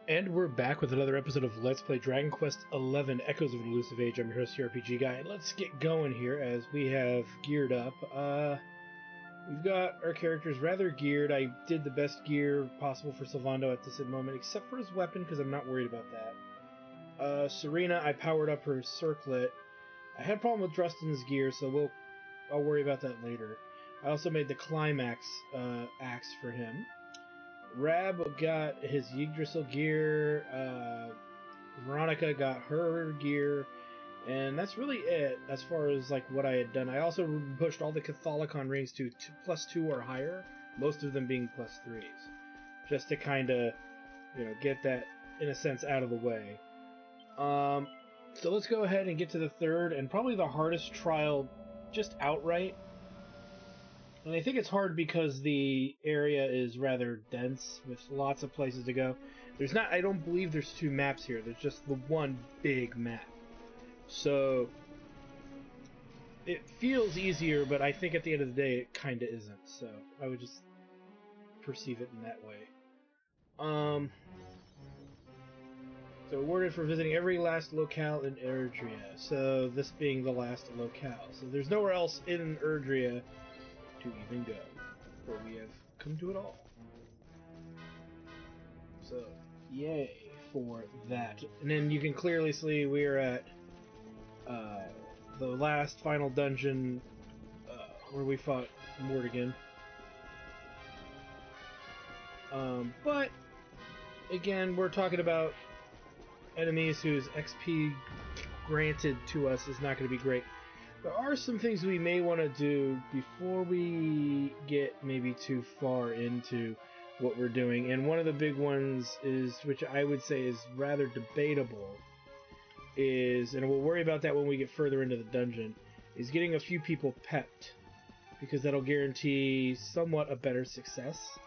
And we're back with another episode of Let's Play Dragon Quest XI Echoes of an Elusive Age. I'm your host, RPG Guy, and let's get going here as we have geared up. We've got our characters rather geared. I did the best gear possible for Sylvando at this moment, except for his weapon, because I'm not worried about that. Serena, I powered up her circlet. I had a problem with Drustin's gear, so I'll worry about that later. I also made the Climax axe for him. Rab got his Yggdrasil gear, Veronica got her gear, and that's really it as far as like what I had done. I also pushed all the Catholicon rings to +2 or higher, most of them being +3s, just to kind of, get that, in a sense, out of the way. So let's go ahead and get to the third, and probably the hardest trial, just outright. And I think it's hard because the area is rather dense with lots of places to go. I don't believe there's 2 maps here. There's just the one big map. So it feels easier, but I think at the end of the day it kind of isn't. So I would just perceive it in that way. So awarded for visiting every last locale in Erdrea. So this being the last locale. So there's nowhere else in Erdrea to even go, for we have come to it all. So, yay for that. And then you can clearly see we're at the last final dungeon where we fought Mortigan. But again, we're talking about enemies whose XP granted to us is not going to be great. There are some things we may want to do before we get maybe too far into what we're doing, and one of the big ones is, which I would say is rather debatable, is, and we'll worry about that when we get further into the dungeon, is getting a few people pepped, because that'll guarantee somewhat a better success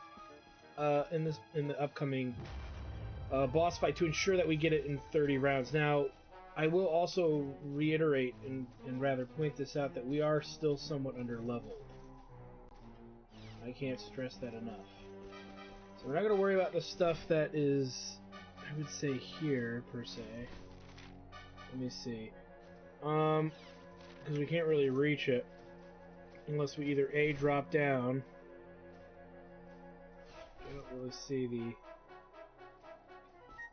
in the upcoming boss fight, to ensure that we get it in 30 rounds. Now, I will also reiterate and rather point this out that we are still somewhat under-leveled. I can't stress that enough. So we're not going to worry about the stuff that is, I would say, here, per se. Let me see. Because we can't really reach it unless we either A, drop down. I don't really see the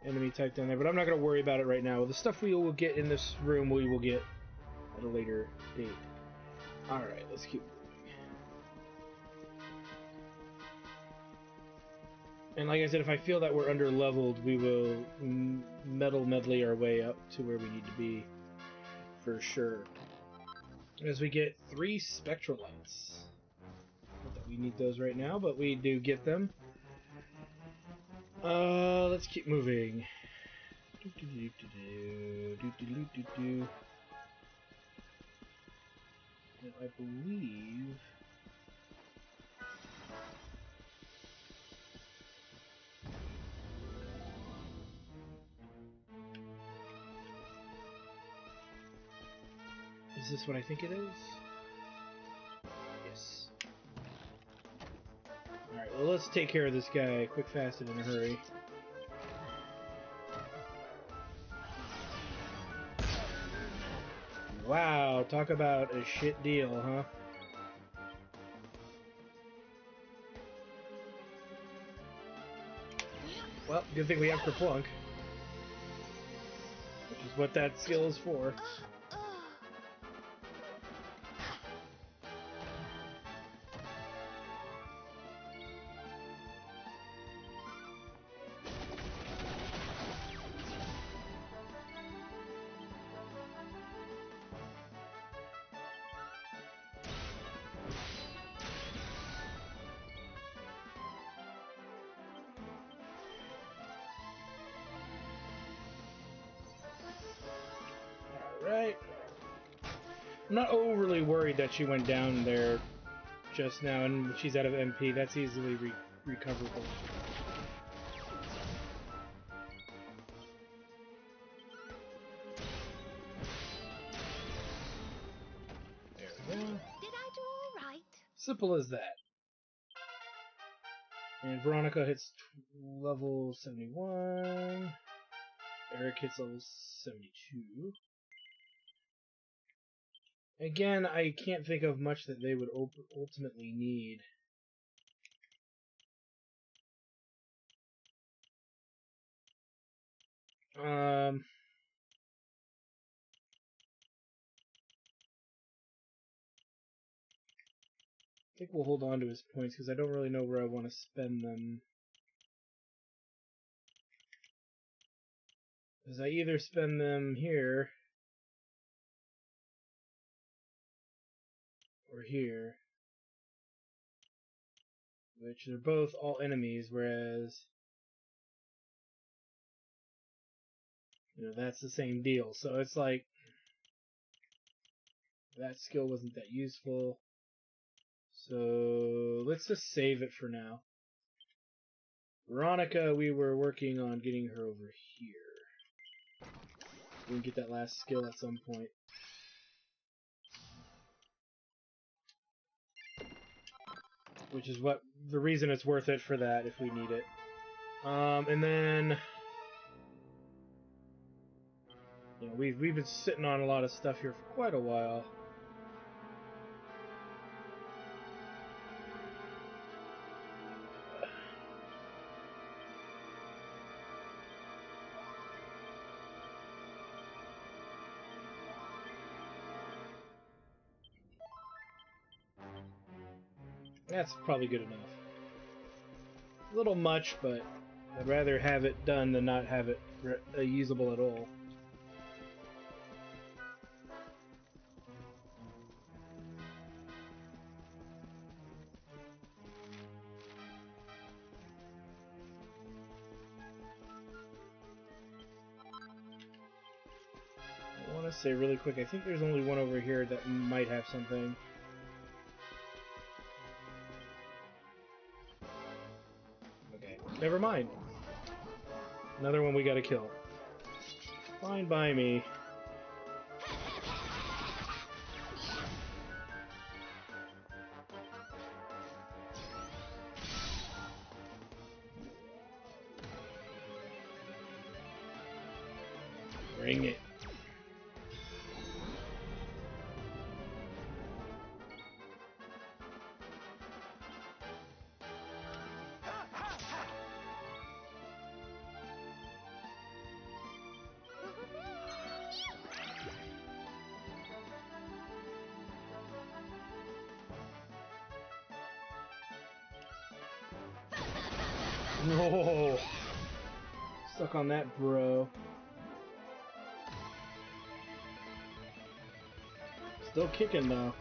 enemy type down there, but I'm not going to worry about it right now. The stuff we will get in this room, we will get at a later date. Alright, let's keep moving. And like I said, if I feel that we're under-leveled, we will medley our way up to where we need to be, for sure. As we get 3 spectral lights. Not that we need those right now, but we do get them. Let's keep moving. Now, I believe... Is this what I think it is? Yes. Alright, well, let's take care of this guy quick, fast, and in a hurry. Wow, talk about a shit deal, huh? Well, good thing we have Kerplunk, which is what that skill is for. Alright. I'm not overly worried that she went down there just now, and she's out of MP. That's easily recoverable. There we go. Did I do all right? Simple as that. And Veronica hits level 71. Eric hits level 72. Again, I can't think of much that they would ultimately need. I think we'll hold on to his points because I don't really know where I want to spend them. Because I either spend them here or here, which they're both all enemies, whereas that's the same deal. So it's like that skill wasn't that useful. So let's just save it for now. Veronica, we were working on getting her over here. We can get that last skill at some point. Which is the reason it's worth it for that if we need it. And then we've been sitting on a lot of stuff here for quite a while. That's probably good enough. A little much, but I'd rather have it done than not have it usable at all. I want to say really quick, I think there's only one over here that might have something. Okay, never mind. Another one we gotta kill. Fine by me. Bring it. No! Stuck on that, bro. Still kicking, though.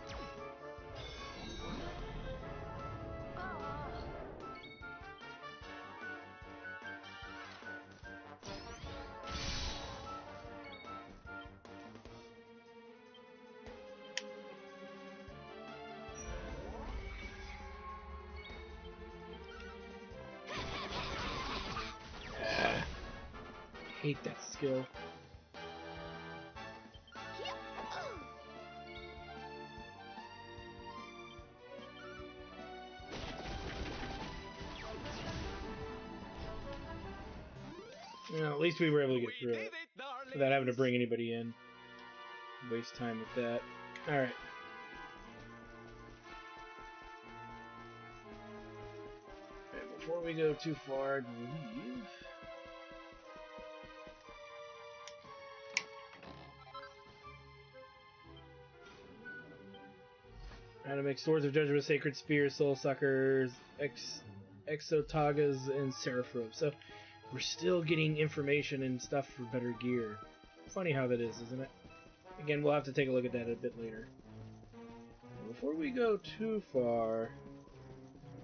Hate that skill. At least we were able to get through it without having to bring anybody in. Waste time with that. Alright. Before we go too far, leave. How to make swords of judgment, sacred spears, soul suckers, exotagas, and seraphrobes. So we're still getting information and stuff for better gear. Funny how that is, isn't it? Again, we'll have to take a look at that a bit later. Before we go too far,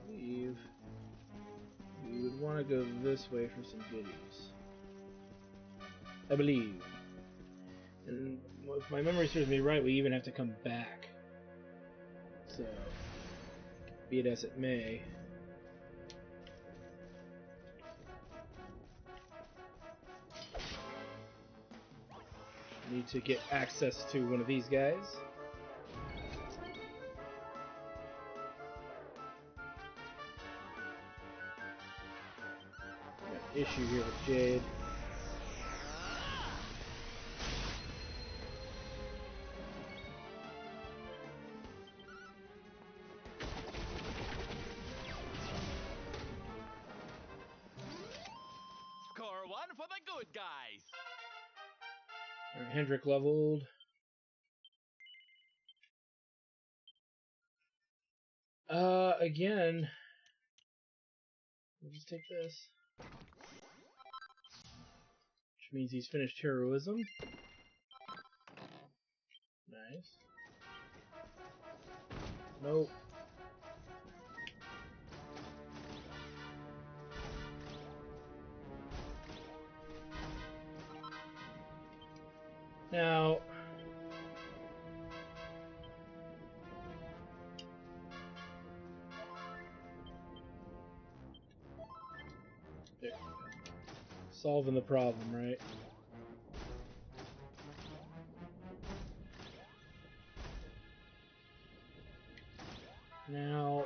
leave. We would want to go this way for some goodies, I believe. And if my memory serves me right, we even have to come back. So, be it as it may. Need to get access to one of these guys. issue here with Jade. Score one for the good guys. All right, Hendrik leveled. Again, we'll just take this. Which means he's finished heroism. Nice. Nope. Now, there. Solving the problem, right? Now,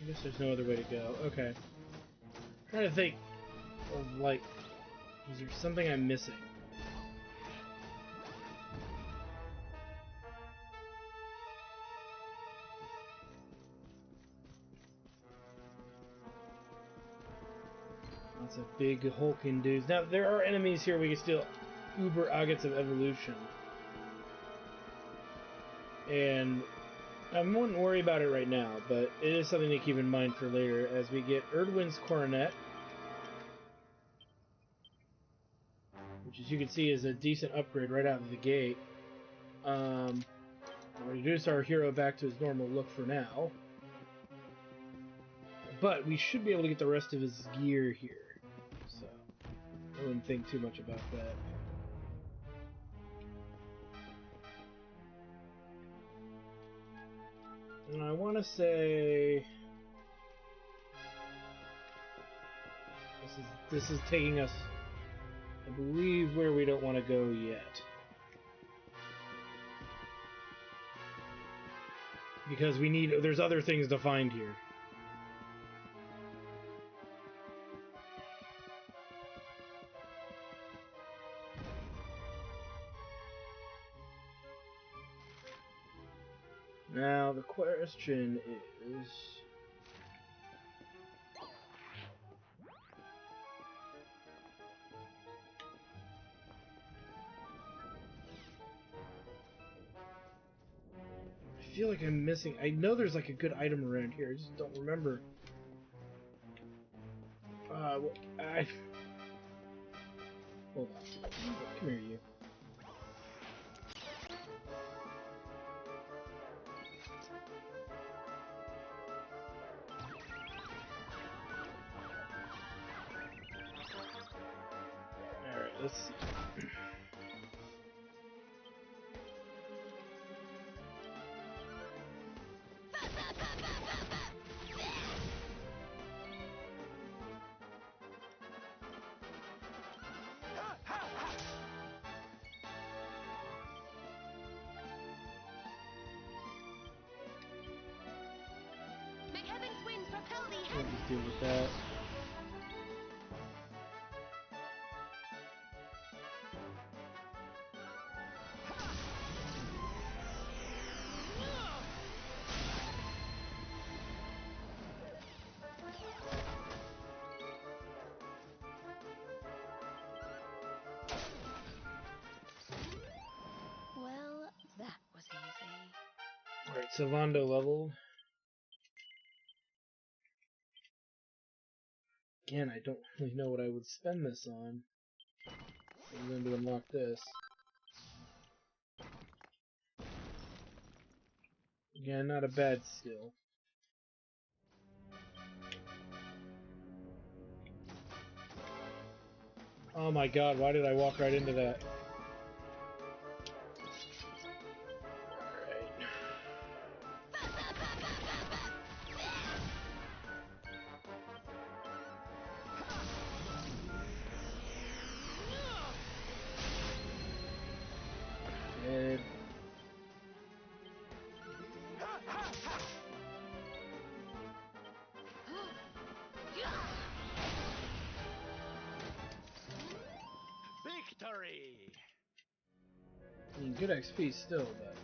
I guess there's no other way to go. Okay. I'm trying to think of, like, is there something I'm missing? Lots of big hulking dudes. Now, there are enemies here we can steal uber agates of evolution. And I wouldn't worry about it right now, but it is something to keep in mind for later as we get Erdwin's Coronet, which as you can see is a decent upgrade right out of the gate. We'll reduce our hero back to his normal look for now. But we should be able to get the rest of his gear here. So, I wouldn't think too much about that. And I want to say this is taking us, I believe, where we don't want to go yet. Because there's other things to find here. Now, the question is... I feel like I'm missing... I know there's like a good item around here, I just don't remember. Hold on. Come here, you. Alright, let's see. May heaven's winds propel thee We'll just deal with that. Well, that was easy. Alright, Sylvando leveled. Again, I don't really know what I would spend this on. I'm going to unlock this. Again, not a bad skill. Oh my god, why did I walk right into that? Alright. Dead. good XP still, but...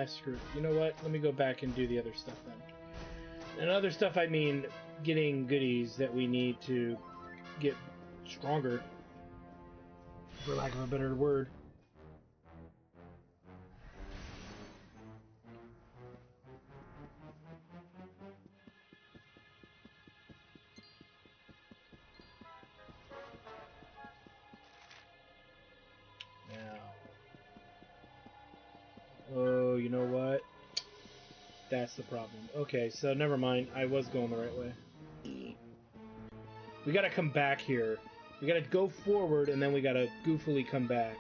Screw it. You know what? Let me go back and do the other stuff then. And other stuff, I mean getting goodies that we need to get stronger, for lack of a better word. Oh, you know what? That's the problem. Okay, so never mind. I was going the right way. We gotta come back here. We gotta go forward, and then we gotta goofily come back.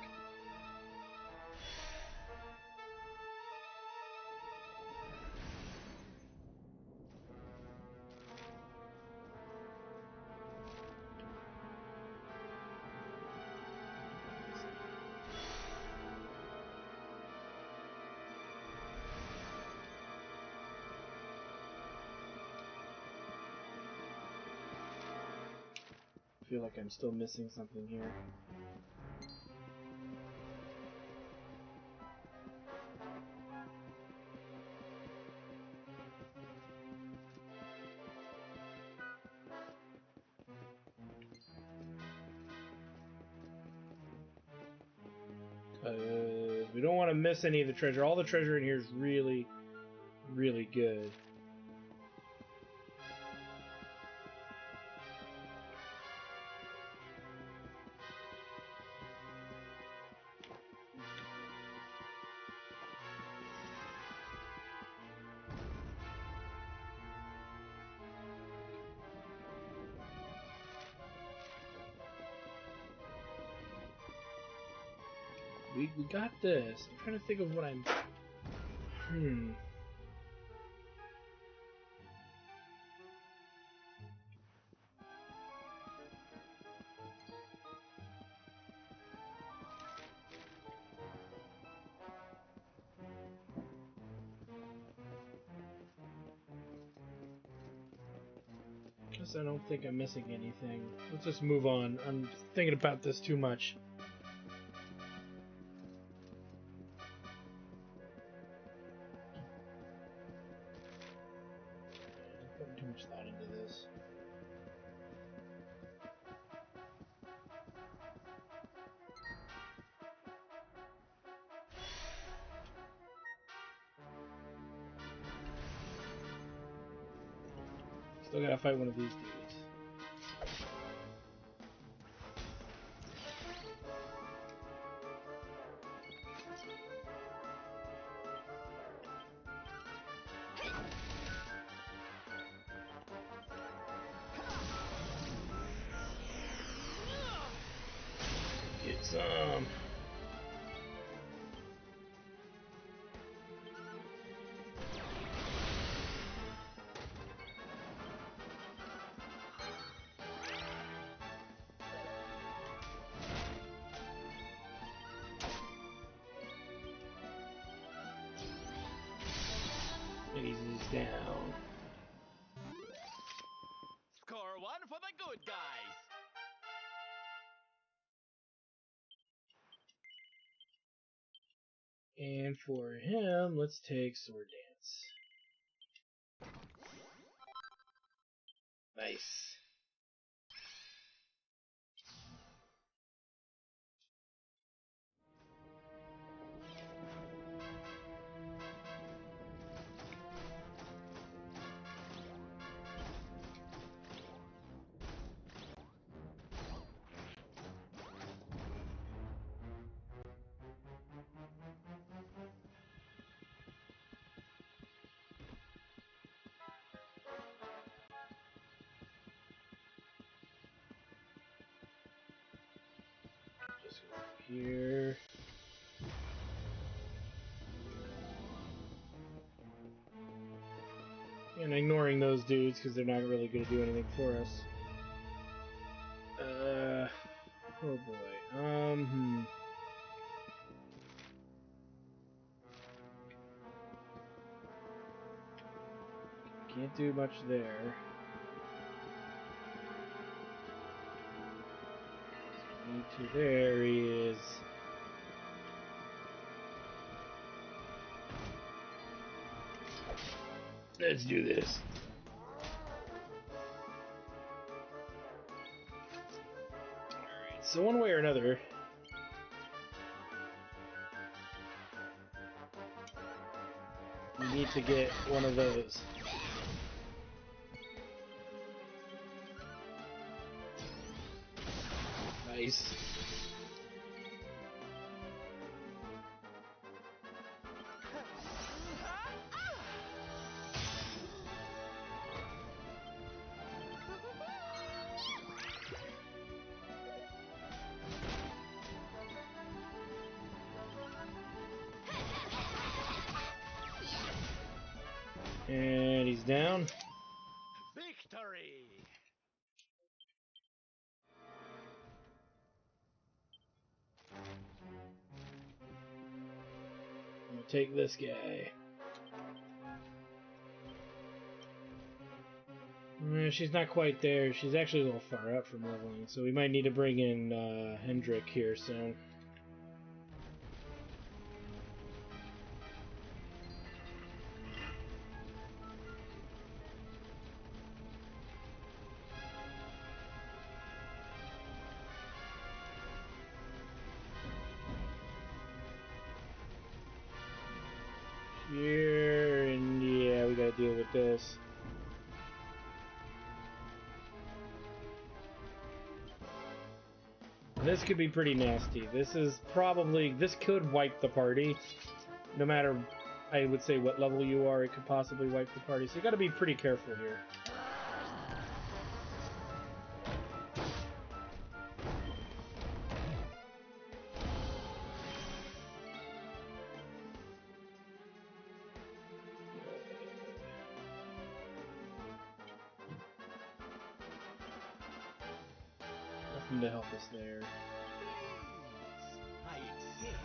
I feel like I'm still missing something here. We don't want to miss any of the treasure. All the treasure in here is really, really good. We got this. I'm trying to think of what I'm... Guess I don't think I'm missing anything. Let's just move on. I'm thinking about this too much. Putting too much thought into this. Still gotta fight one of these dudes. Get some. Easy's down. Score one for the good guys. And for him, let's take Sword Dance. Nice. Just go here. And ignoring those dudes because they're not really going to do anything for us. Oh boy. Can't do much there. Need to. There he is. Let's do this. Alright, so one way or another, we need to get one of those. Nice. And he's down. Victory! I'm gonna take this guy. She's not quite there. She's actually a little far up from leveling, so we might need to bring in Hendrik here soon. Here, and yeah, we gotta deal with this. This could be pretty nasty. This could wipe the party. No matter, I would say, what level you are, it could possibly wipe the party. So you gotta be pretty careful here. Nothing to help us there. I exist.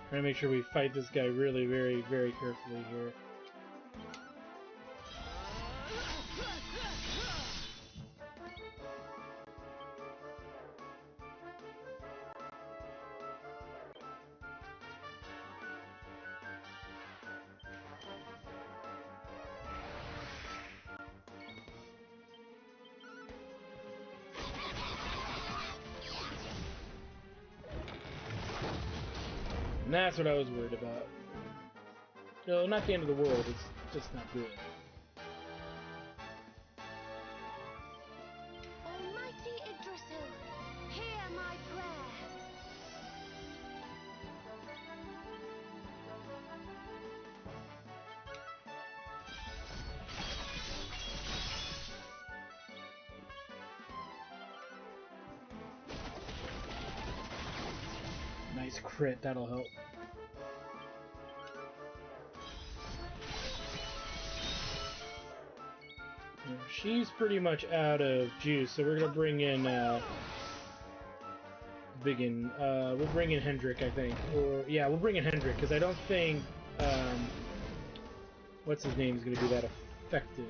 Trying to make sure we fight this guy really, very, very carefully here. And that's what I was worried about. No, not the end of the world, it's just not good. Almighty Yggdrasil, hear my prayer. Nice crit, that'll help. She's pretty much out of juice, so we're gonna bring in we'll bring in Hendrik, I think. Or yeah, we'll bring in Hendrik, because I don't think what's his name is gonna be that effective.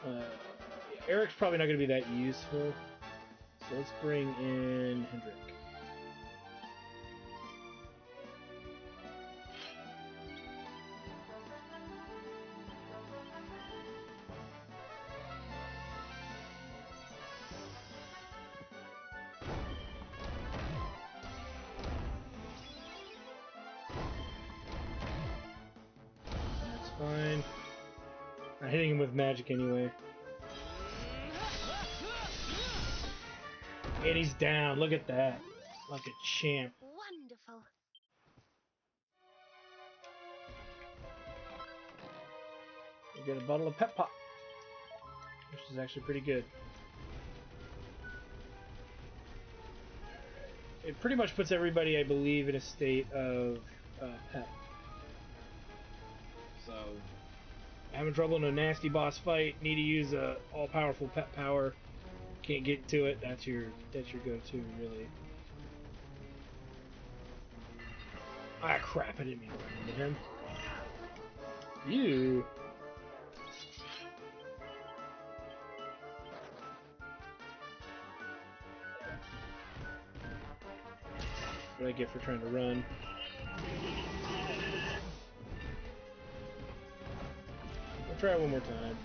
Yeah, Eric's probably not gonna be that useful. So let's bring in Hendrik. That's fine. I'm hitting him with magic anyway. And he's down. Look at that. Like a champ. Wonderful. We get a bottle of Pep Pop, which is actually pretty good. it pretty much puts everybody, I believe, in a state of pep. So, having trouble in a nasty boss fight, need to use a all-powerful pep power. Can't get to it. That's your go-to, really. Ah, crap! I didn't mean to run into him. You. What I get for trying to run. We'll try it one more time.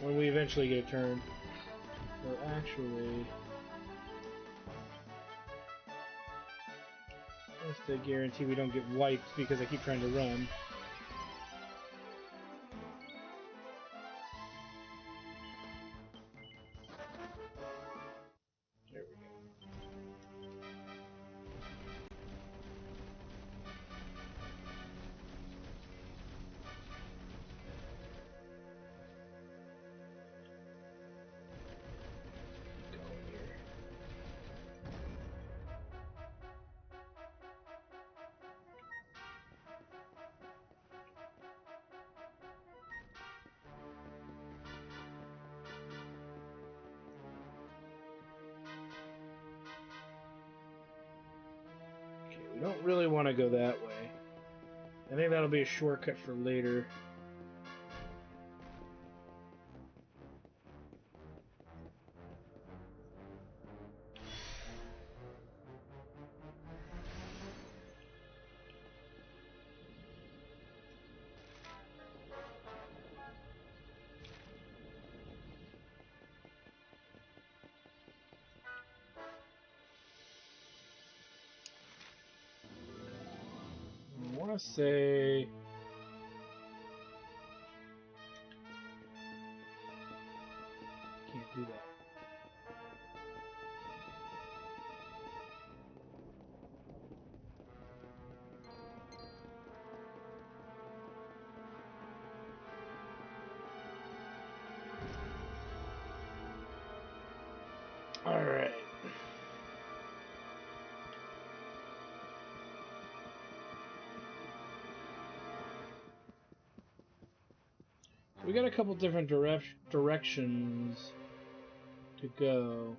When we eventually get a turn. Well, actually... just to guarantee we don't get wiped because I keep trying to run. There we go. Going here. Okay, we don't really want to go that way. I think that'll be a shortcut for later. I want to say... can't do that. Alright. We got a couple different directions to go.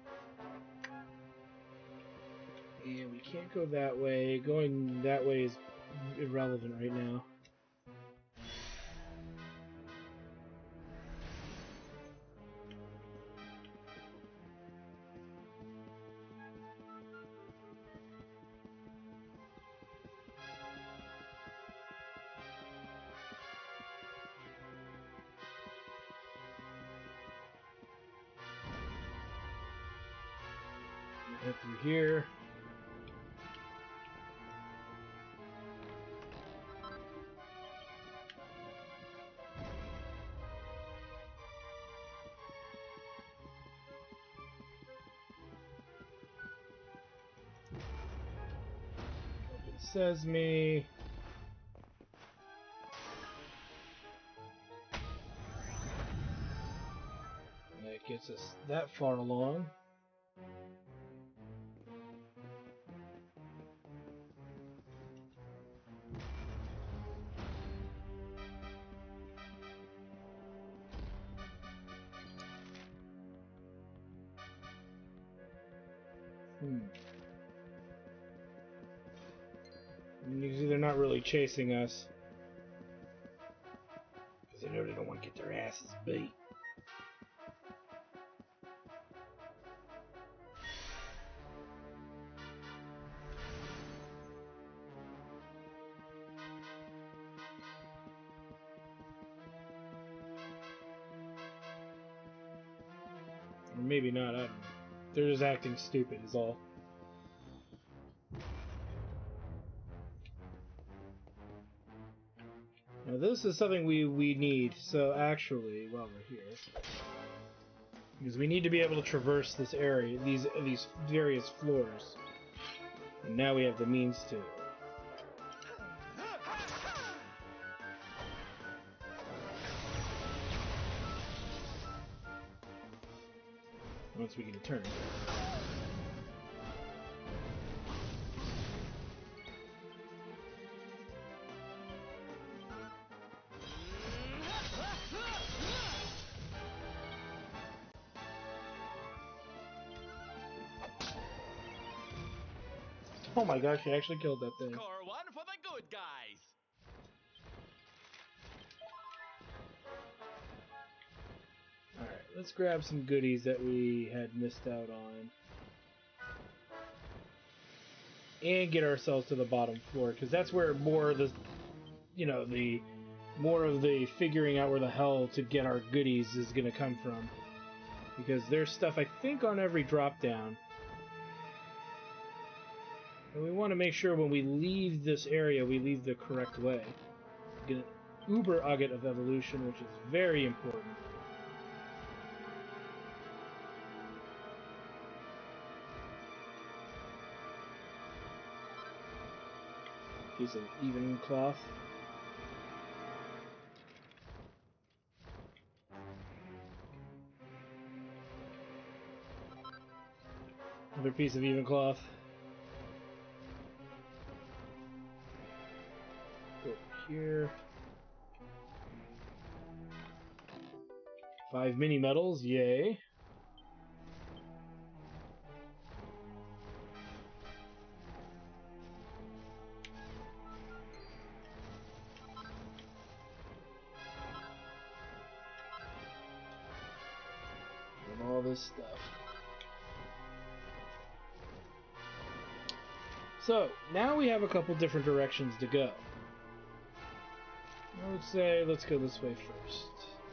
And we can't go that way. Going that way is irrelevant right now. Head through here. Open Sesame. That gets us that far along. You see, they're not really chasing us. Because they know they don't want to get their asses beat. Or maybe not, I don't know. They're just acting stupid is all. Now this is something we need, so actually, while we're here, because we need to be able to traverse this area, these various floors. And now we have the means to. Once we get a turn. Oh my gosh, he actually killed that thing. Score one for the good guys. Alright, let's grab some goodies that we had missed out on. And get ourselves to the bottom floor, because that's where more of the, more of the figuring out where the hell to get our goodies is going to come from. Because there's stuff, I think, on every drop down. And we want to make sure when we leave this area, we leave the correct way. Get an uber agate of evolution, which is very important. Piece of even cloth. Another piece of even cloth. Go over here. 5 mini metals, yay. And all this stuff. So, now we have a couple different directions to go. I would say let's go this way first.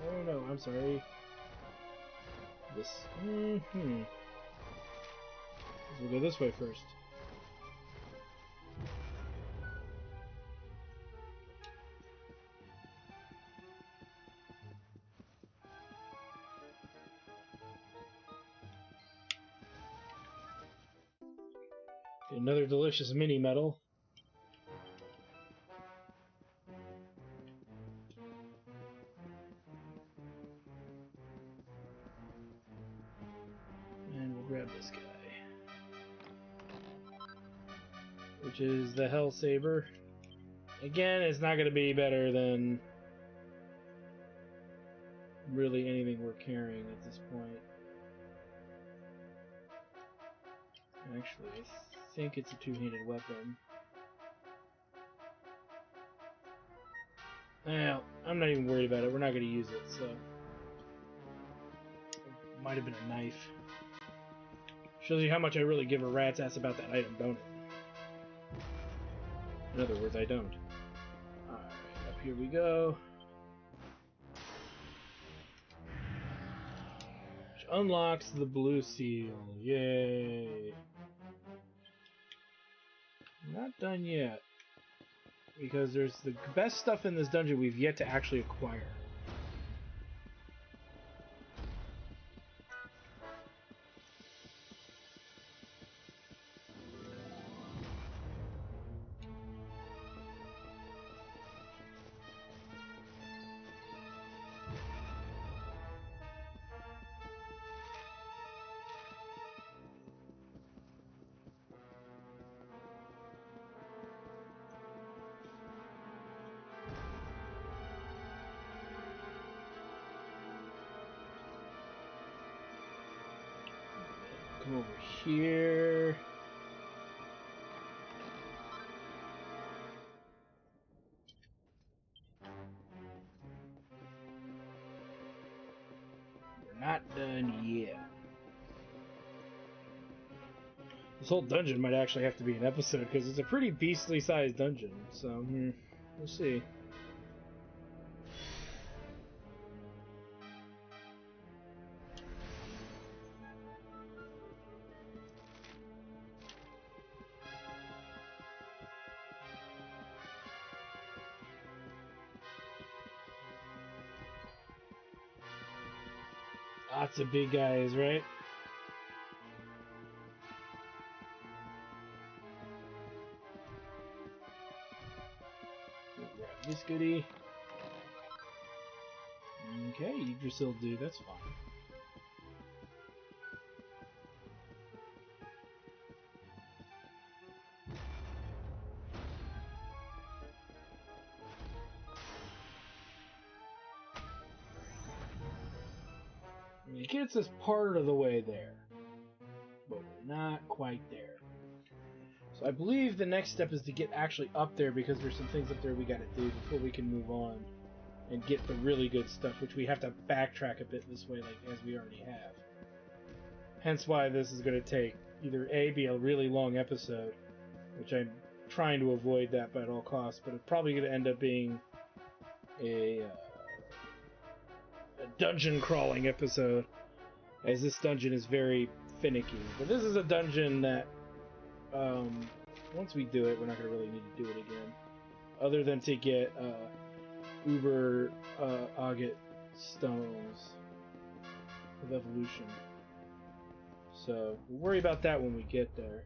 Oh no, I'm sorry. This. We'll go this way first. Another delicious mini metal. And we'll grab this guy. Which is the Hell Saber. Again, it's not going to be better than really anything we're carrying at this point. Actually, I think it's a two-handed weapon. Well, I'm not even worried about it. We're not going to use it, so... It might have been a knife. Shows you how much I really give a rat's ass about that item, don't it? In other words, I don't. Alright, up here we go. Which unlocks the blue seal. Yay! Not done yet. Because there's the best stuff in this dungeon we've yet to actually acquire. Come over here. We're not done yet. This whole dungeon might actually have to be an episode because it's a pretty beastly sized dungeon. So, we'll see. Lots of big guys, right? this goodie. Okay, Yggdrasil do, that's fine. I mean, it gets us part of the way there, but we're not quite there. So I believe the next step is to get actually up there, because there's some things up there we gotta do before we can move on and get the really good stuff, which we have to backtrack a bit this way, like as we already have. Hence why this is going to take either A, be a really long episode, which I'm trying to avoid that by all costs, but it's probably going to end up being a dungeon crawling episode, as this dungeon is very finicky. But this is a dungeon that, once we do it, we're not going to really need to do it again, other than to get Uber Agate stones of evolution. So we'll worry about that when we get there.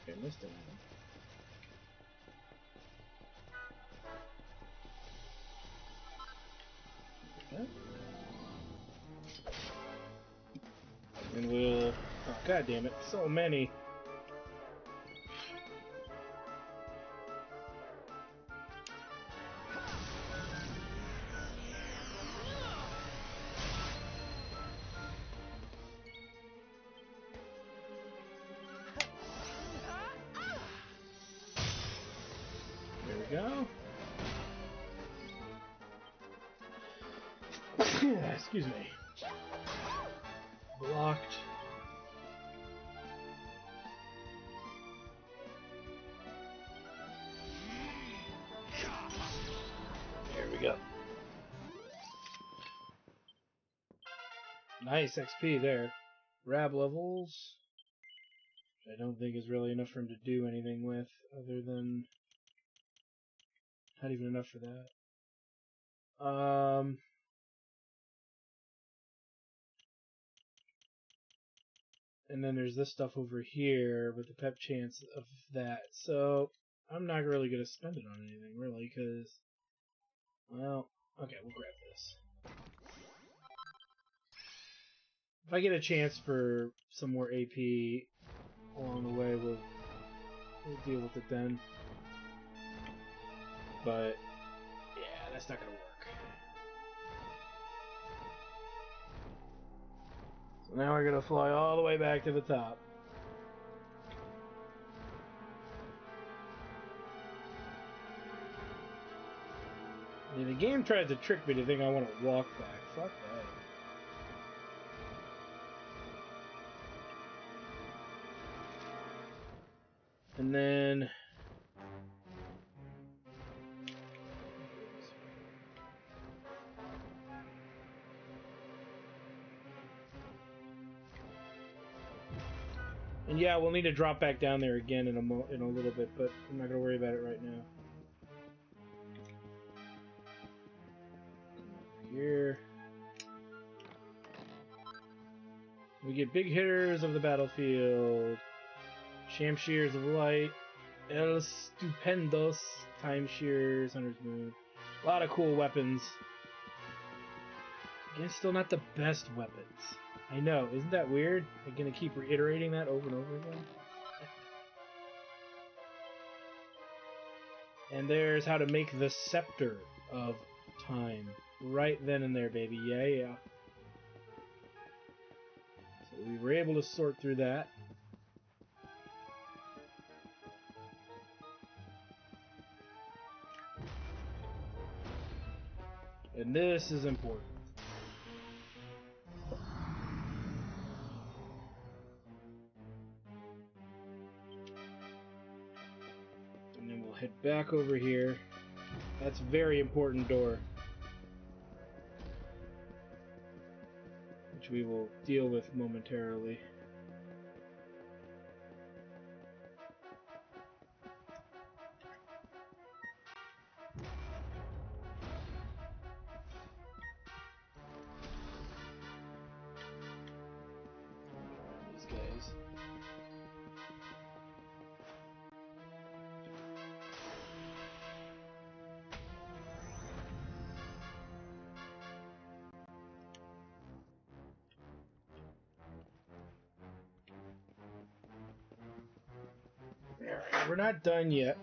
Okay, missed anything. Okay. And we'll... Oh, god damn it. So many. There we go. Excuse me. Blocked. There we go. Nice XP there. Rab levels, which I don't think is really enough for him to do anything with, other than... Not even enough for that. And then there's this stuff over here with the pep chance of that. So I'm not really going to spend it on anything, really, because... Well, okay, we'll grab this. If I get a chance for some more AP along the way, we'll deal with it then. But, yeah, that's not going to work. So now we're going to fly all the way back to the top. Yeah, the game tries to trick me to think I want to walk back. Fuck that. And then... And yeah, we'll need to drop back down there again in a little bit, but I'm not going to worry about it right now. Here. We get big hitters of the battlefield. Shamshears of Light. El Stupendos. Time Shears. Hunter's Moon. A lot of cool weapons. Again, still not the best weapons. I know, isn't that weird? I'm gonna keep reiterating that over and over again. And there's how to make the Scepter of Time. Right then and there, baby. Yeah, yeah. So we were able to sort through that. And this is important. And then we'll head back over here. That's a very important door, which we will deal with momentarily. is. Alright, we're not done yet.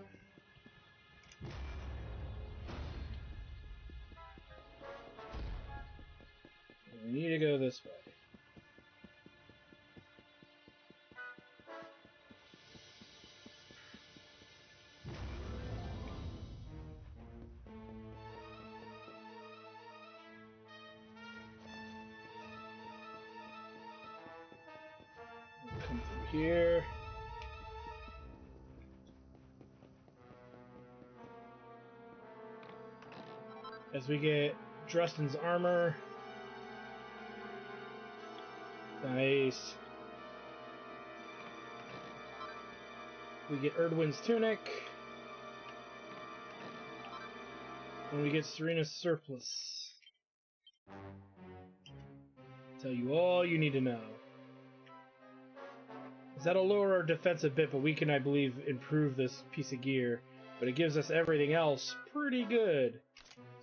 We need to go this way. Come through here. As we get Drustin's armor. Nice. We get Erdwin's tunic. And we get Serena's surplice. Tell you all you need to know. That'll lower our defense a bit, but we can, I believe, improve this piece of gear. But it gives us everything else pretty good.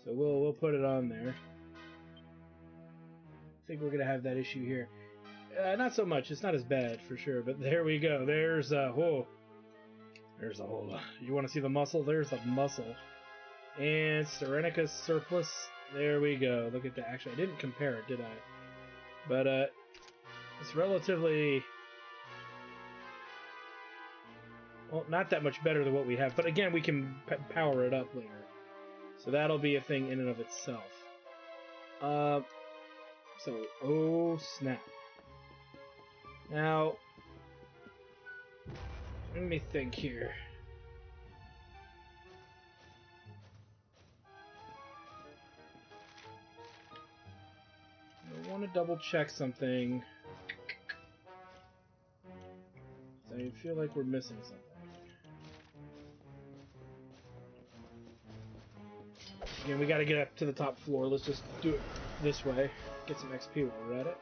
So we'll put it on there. I think we're gonna have that issue here. Not so much. It's not as bad for sure. But there we go. There's a whoa. There's a whole. You want to see the muscle? There's the muscle. And Serenica's surplice. There we go. Look at that. Actually, I didn't compare it, did I? But it's relatively. Well, not that much better than what we have, but again, we can power it up later. So that'll be a thing in and of itself. So, oh snap. Now, let me think here. I want to double check something. I feel like we're missing something. Again, we gotta get up to the top floor. Let's just do it this way. Get some XP while we're at it.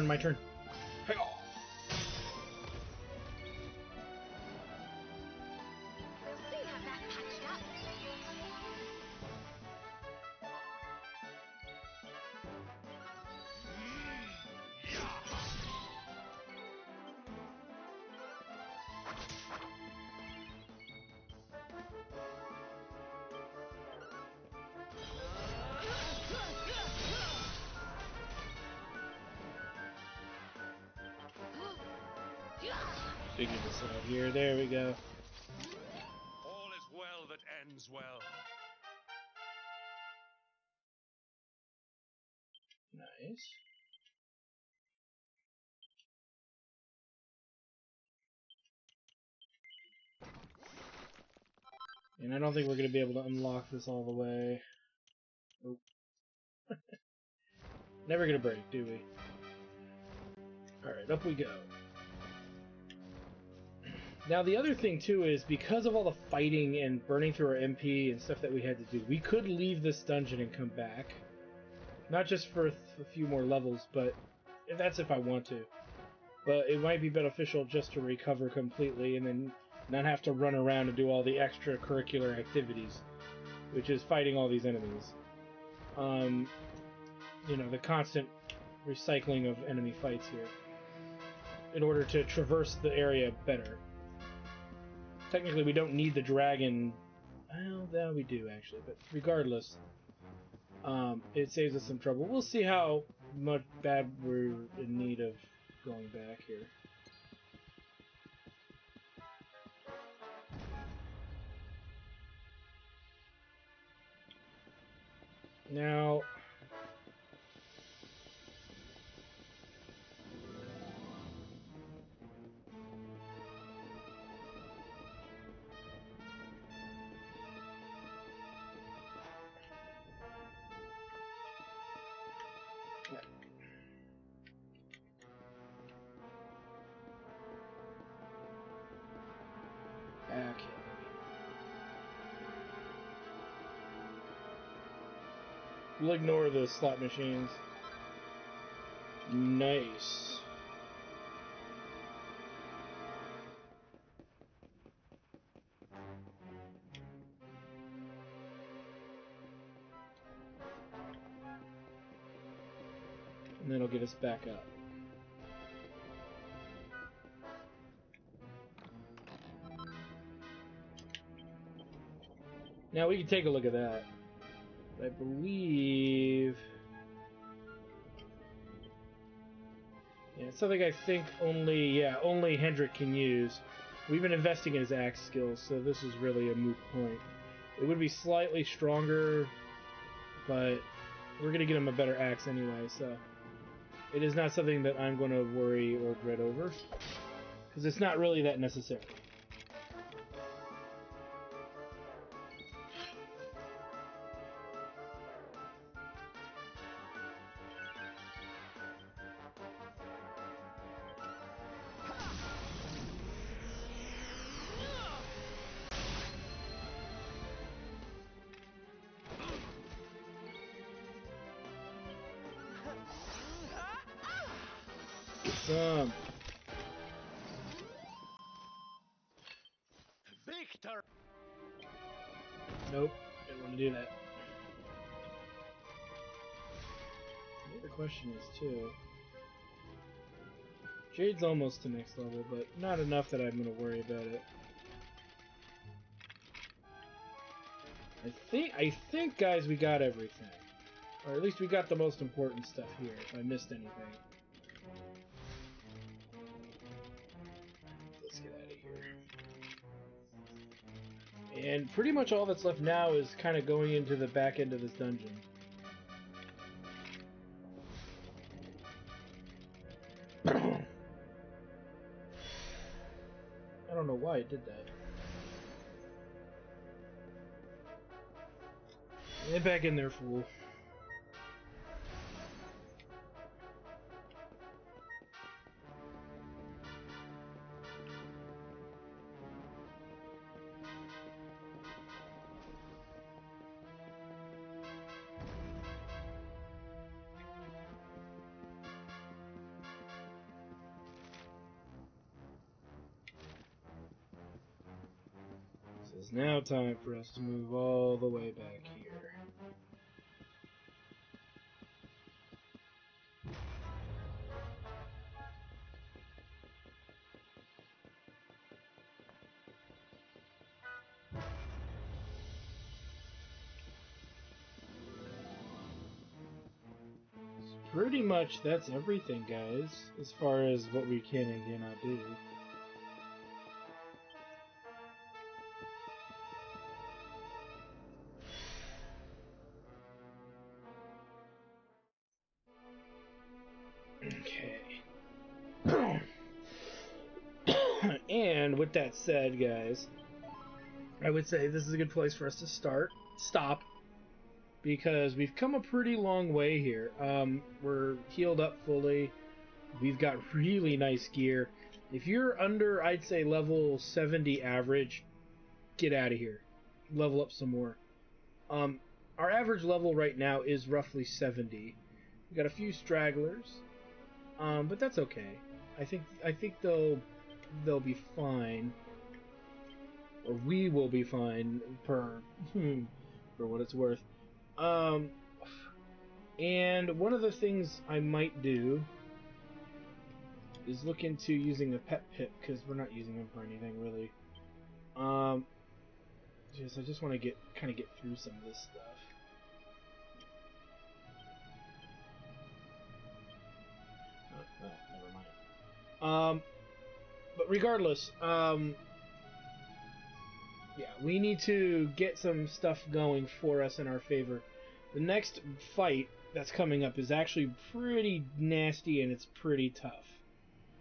My turn. Hey, oh. We'll soon have that patched up. Figure this out here. There we go. All is well that ends well. Nice. And I don't think we're going to be able to unlock this all the way. Nope. Never going to break, do we? Alright, up we go. Now, the other thing, too, is because of all the fighting and burning through our MP and stuff that we had to do, we could leave this dungeon and come back. Not just for a few more levels, but that's if I want to. But it might be beneficial just to recover completely and then not have to run around and do all the extracurricular activities, which is fighting all these enemies. You know, the constant recycling of enemy fights here in order to traverse the area better. Technically, we don't need the dragon. Well, no, we do, actually. But regardless, it saves us some trouble. We'll see how much bad we're in need of going back here. Now, We'll ignore the slot machines. Nice. And that'll get us back up. Now we can take a look at that. I believe... Yeah, it's something I think only Hendrik can use. We've been investing in his axe skills, so this is really a moot point. It would be slightly stronger, but we're going to get him a better axe anyway, so... It is not something that I'm going to worry or dread over, because it's not really that necessary. Some. Victor! Nope, didn't want to do that. The other question is, too... Jade's almost to next level, but not enough that I'm going to worry about it. I think, guys, we got everything. Or at least we got the most important stuff here, if I missed anything. Let's get out of here. And pretty much all that's left now is kind of going into the back end of this dungeon. I don't know why it did that. Get back in there, fool. This is now time for us to move all the way back here. Pretty much that's everything, guys, as far as what we can and cannot do. Okay. And with that said, guys, I would say this is a good place for us to stop, because we've come a pretty long way here. We're healed up fully. We've got really nice gear. If you're under, I'd say, level 70 average, get out of here. Level up some more. Our average level right now is roughly 70. We've got a few stragglers, but that's okay. I think they'll be fine, or we will be fine for what it's worth. And one of the things I might do is look into using a pet pit, because we're not using them for anything really. I just want to kind of get through some of this stuff. Oh, never mind. But regardless, yeah, we need to get some stuff going for us in our favor. The next fight that's coming up is actually pretty nasty, and it's pretty tough.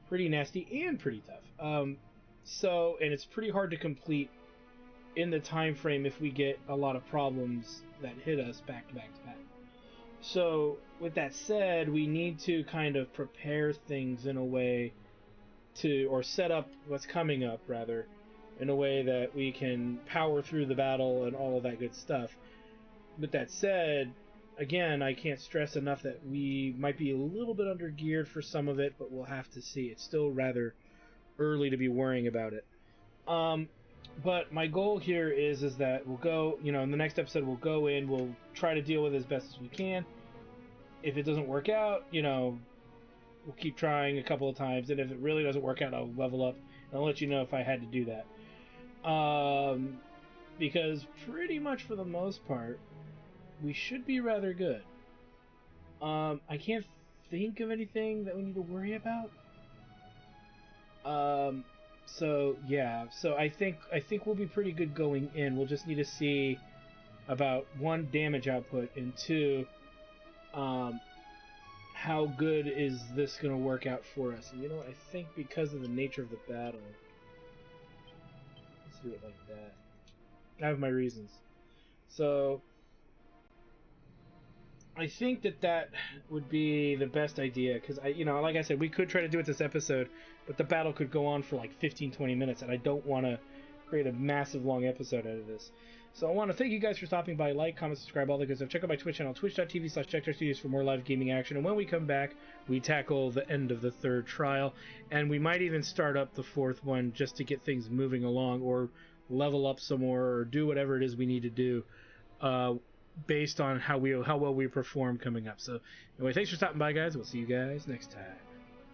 Pretty nasty and pretty tough. And it's pretty hard to complete in the time frame if we get a lot of problems that hit us back to back to back. So, with that said, we need to kind of prepare things in a way or set up what's coming up, rather, in a way that we can power through the battle and all of that good stuff. With that said, again, I can't stress enough that we might be a little bit under geared for some of it, but we'll have to see. It's still rather early to be worrying about it. But my goal here is that we'll go, in the next episode we'll go in, we'll try to deal with it as best as we can. If it doesn't work out, we'll keep trying a couple of times, and if it really doesn't work out, I'll level up, and I'll let you know if I had to do that. Because pretty much for the most part, we should be rather good. I can't think of anything that we need to worry about. So I think we'll be pretty good going in. We'll just need to see about 1, damage output, and 2, how good is this going to work out for us. And I think because of the nature of the battle, let's do it like that. I have my reasons. So I think that would be the best idea, because like I said, we could try to do it this episode, but the battle could go on for like 15-20 minutes, and I don't want to create a massive long episode out of this. So I want to thank you guys for stopping by. Like, comment, subscribe, all that good stuff. Check out my Twitch channel, twitch.tv/JectorStudios, for more live gaming action. And when we come back, we tackle the end of the 3rd trial, and we might even start up the 4th one just to get things moving along, or level up some more, or do whatever it is we need to do. Based on how well we perform coming up. So anyway, thanks for stopping by, guys. We'll see you guys next time.